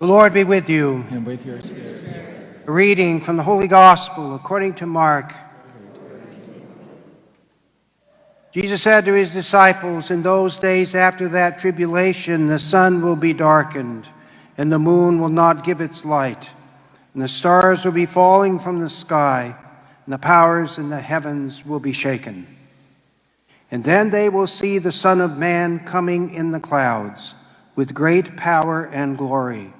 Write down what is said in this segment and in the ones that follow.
The Lord be with you. And with your spirit. A reading from the Holy Gospel according to Mark. Jesus said to his disciples, "In those days after that tribulation, the sun will be darkened, and the moon will not give its light, and the stars will be falling from the sky, and the powers in the heavens will be shaken. And then they will see the Son of Man coming in the clouds with great power and glory.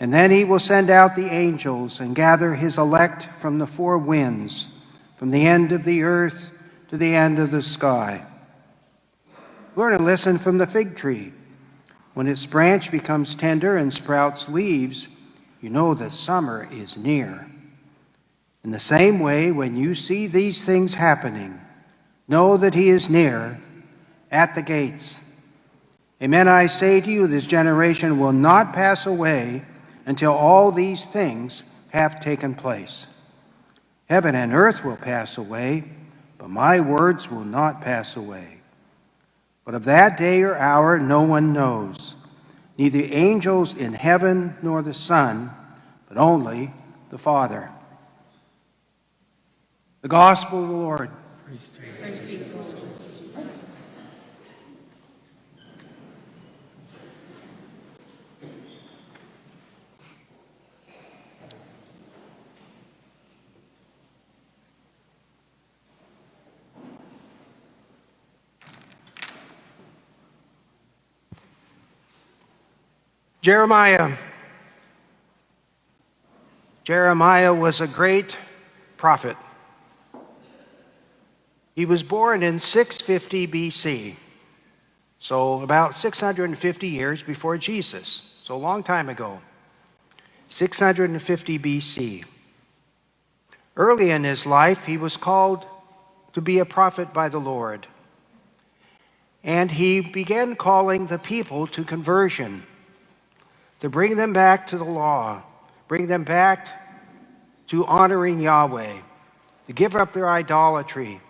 And then he will send out the angels and gather his elect from the four winds, from the end of the earth to the end of the sky. Learn and listen from the fig tree. When its branch becomes tender and sprouts leaves, you know that summer is near. In the same way, when you see these things happening, know that he is near, at the gates. Amen, I say to you, this generation will not pass away until all these things have taken place. Heaven and earth will pass away, but my words will not pass away. But of that day or hour no one knows, neither angels in heaven nor the Son, but only the Father." The Gospel of the Lord. Praise to you, Jesus Christ. Jeremiah was a great prophet. He was born in 650 BC, so about 650 years before Jesus, so a long time ago, 650 BC. Early in his life, he was called to be a prophet by the Lord, and he began calling the people to conversion, to bring them back to the law, bring them back to honoring Yahweh, to give up their idolatry,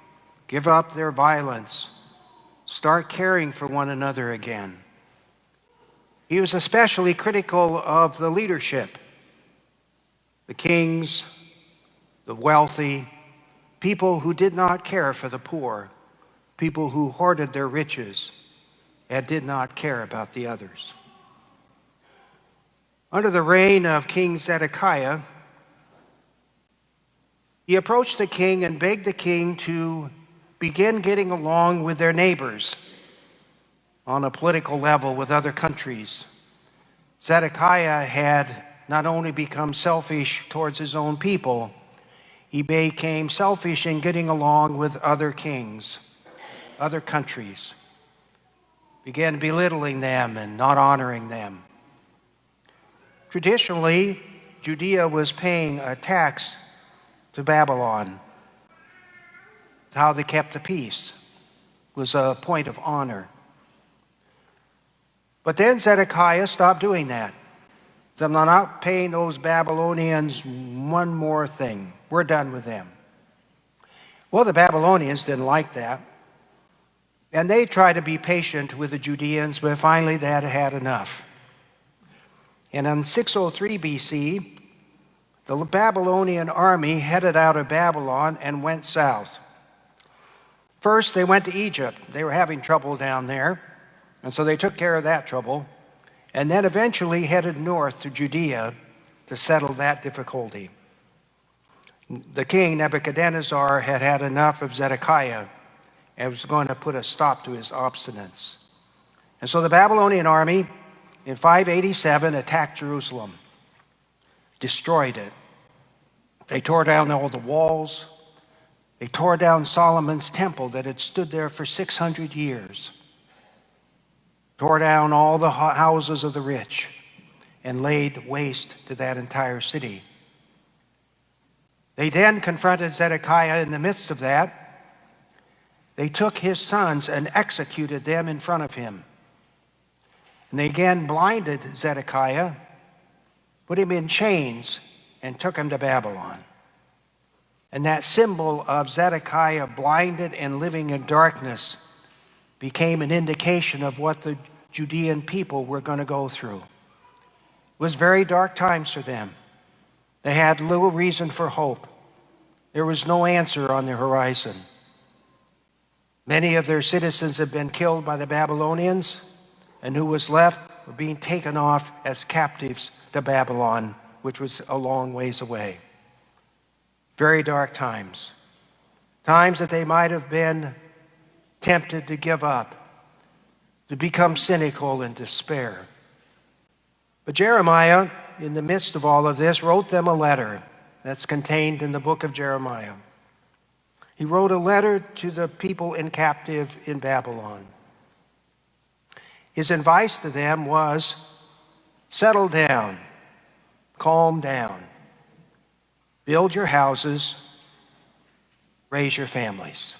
give up their violence, start caring for one another again. He was especially critical of the leadership, the kings, the wealthy, people who did not care for the poor, people who hoarded their riches and did not care about the others. Under the reign of King Zedekiah, he approached the king and begged the king to begin getting along with their neighbors on a political level with other countries. Zedekiah had not only become selfish towards his own people, he became selfish in getting along with other kings, other countries, began belittling them and not honoring them. Traditionally, Judea was paying a tax to Babylon. How they kept the peace was a point of honor. But then Zedekiah stopped doing that. So I'm not paying those Babylonians one more thing. We're done with them. Well, the Babylonians didn't like that. And they tried to be patient with the Judeans, but finally they had had enough. And in 603 BC, the Babylonian army headed out of Babylon and went south. First, they went to Egypt. They were having trouble down there, and so they took care of that trouble, and then eventually headed north to Judea to settle that difficulty. The king, Nebuchadnezzar, had had enough of Zedekiah and was going to put a stop to his obstinance. And so the Babylonian army in 587 attacked Jerusalem, destroyed it. They tore down all the walls. They tore down Solomon's temple that had stood there for 600 years. Tore down all the houses of the rich and laid waste to that entire city. They then confronted Zedekiah in the midst of that. They took his sons and executed them in front of him. And they again blinded Zedekiah, put him in chains, and took him to Babylon. And that symbol of Zedekiah blinded and living in darkness became an indication of what the Judean people were going to go through. was very dark times for them. They had little reason for hope. There was no answer on the horizon. Many of their citizens had been killed by the Babylonians, and who was left were being taken off as captives to Babylon, which was a long ways away. Very dark times. Times that they might have been tempted to give up, to become cynical and despair. But Jeremiah, in the midst of all of this, wrote them a letter that's contained in the book of Jeremiah. He wrote a letter to the people in captive in Babylon. His advice to them was, settle down, calm down, build your houses, raise your families.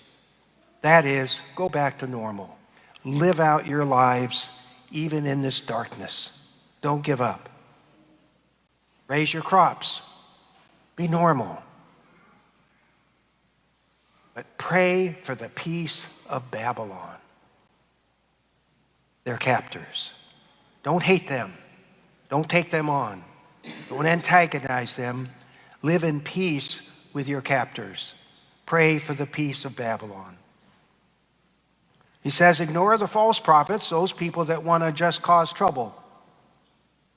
That is, go back to normal. Live out your lives even in this darkness. Don't give up. Raise your crops. Be normal. But pray for the peace of Babylon. Their captors. Don't hate them. Don't take them on. Don't antagonize them. Live in peace with your captors. Pray for the peace of Babylon. He says, ignore the false prophets, those people that want to just cause trouble.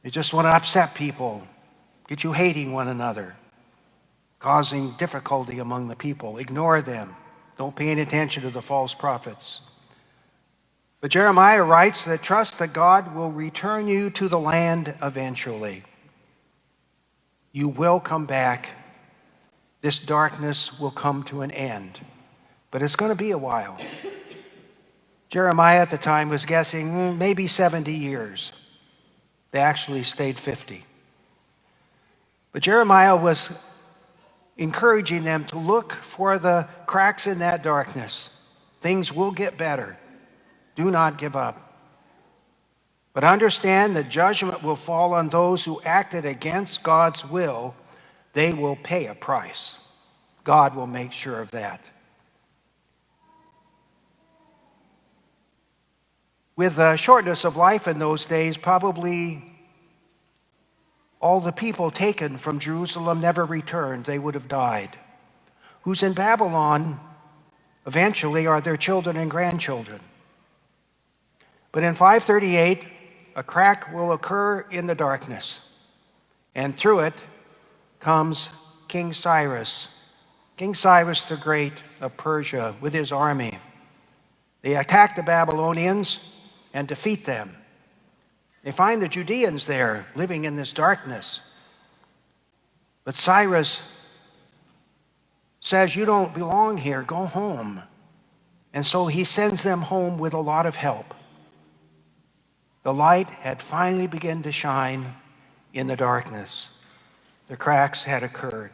They just want to upset people, get you hating one another, causing difficulty among the people. Ignore them. Don't pay any attention to the false prophets. But Jeremiah writes that trust that God will return you to the land eventually. You will come back. This darkness will come to an end. But it's going to be a while. Jeremiah at the time was guessing maybe 70 years. They actually stayed 50. But Jeremiah was encouraging them to look for the cracks in that darkness. Things will get better. Do not give up. But understand that judgment will fall on those who acted against God's will. They will pay a price. God will make sure of that. With the shortness of life in those days, probably all the people taken from Jerusalem never returned. They would have died. Who's in Babylon eventually are their children and grandchildren. But in 538, a crack will occur in the darkness, and through it comes King Cyrus the Great of Persia with his army. They attack the Babylonians and defeat them. They find the Judeans there living in this darkness. But Cyrus says, you don't belong here, go home. And so he sends them home with a lot of help. The light had finally begun to shine in the darkness. The cracks had occurred.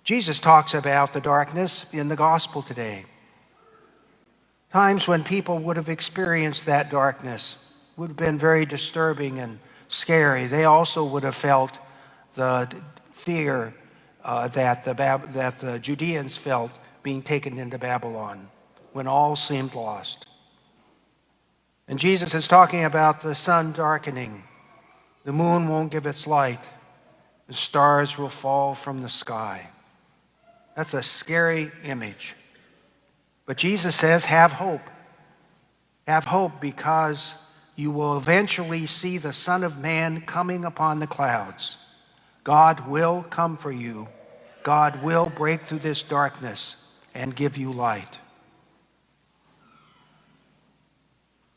Jesus talks about the darkness in the gospel today. Times when people would have experienced that darkness would have been very disturbing and scary. They also would have felt the fear that the Judeans felt being taken into Babylon when all seemed lost. And Jesus is talking about the sun darkening. The moon won't give its light. The stars will fall from the sky. That's a scary image. But Jesus says, have hope. Have hope because you will eventually see the Son of Man coming upon the clouds. God will come for you. God will break through this darkness and give you light.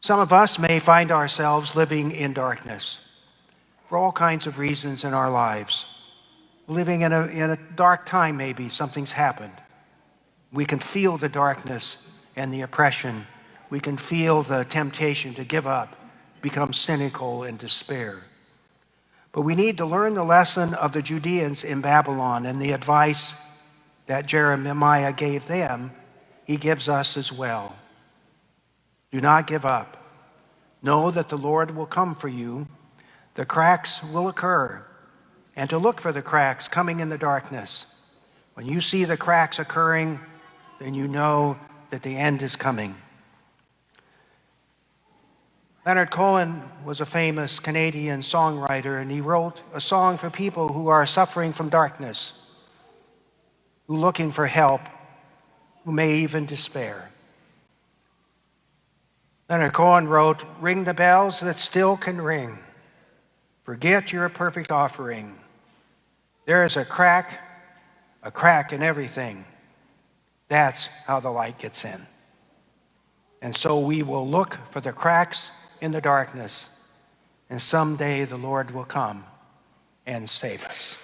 Some of us may find ourselves living in darkness for all kinds of reasons in our lives. Living in a dark time maybe, something's happened. We can feel the darkness and the oppression. We can feel the temptation to give up, become cynical and despair. But we need to learn the lesson of the Judeans in Babylon, and the advice that Jeremiah gave them, he gives us as well. Do not give up. Know that the Lord will come for you. The cracks will occur, and to look for the cracks coming in the darkness. When you see the cracks occurring, then you know that the end is coming. Leonard Cohen was a famous Canadian songwriter, and he wrote a song for people who are suffering from darkness, who are looking for help, who may even despair. Leonard Cohen wrote, "Ring the bells that still can ring. Forget your perfect offering. There is a crack in everything. That's how the light gets in." And so we will look for the cracks in the darkness, and someday the Lord will come and save us.